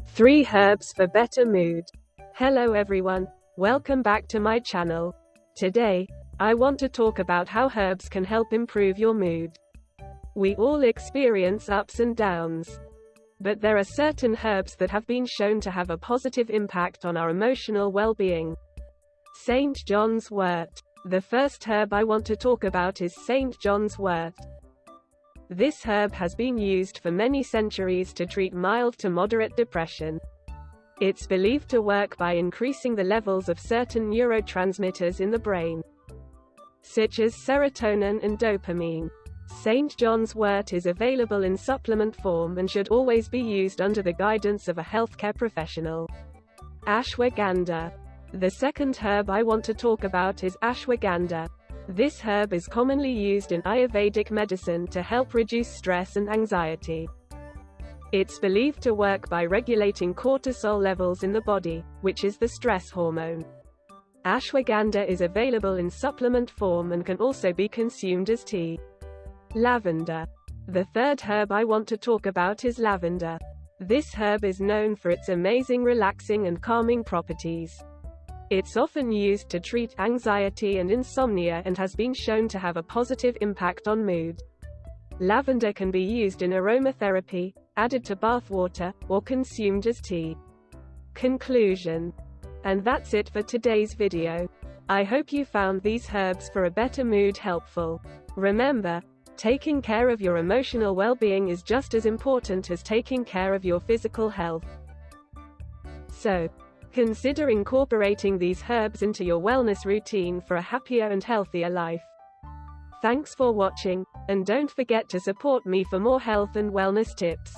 3 herbs for better mood. Hello everyone, welcome back to my channel. Today, I want to talk about how herbs can help improve your mood. We all experience ups and downs. But there are certain herbs that have been shown to have a positive impact on our emotional well-being. St. John's wort. The first herb I want to talk about is St. John's wort. This herb has been used for many centuries to treat mild to moderate depression. It's believed to work by increasing the levels of certain neurotransmitters in the brain, such as serotonin and dopamine. St. John's wort is available in supplement form and should always be used under the guidance of a healthcare professional. Ashwagandha. The second herb I want to talk about is ashwagandha. This herb is commonly used in Ayurvedic medicine to help reduce stress and anxiety. It's believed to work by regulating cortisol levels in the body, which is the stress hormone. Ashwagandha is available in supplement form and can also be consumed as tea. Lavender. The third herb I want to talk about is lavender. This herb is known for its amazing relaxing and calming properties. It's often used to treat anxiety and insomnia and has been shown to have a positive impact on mood. Lavender can be used in aromatherapy, added to bath water, or consumed as tea. Conclusion. And that's it for today's video. I hope you found these herbs for a better mood helpful. Remember, taking care of your emotional well-being is just as important as taking care of your physical health. So, consider incorporating these herbs into your wellness routine for a happier and healthier life. Thanks for watching, and don't forget to support me for more health and wellness tips.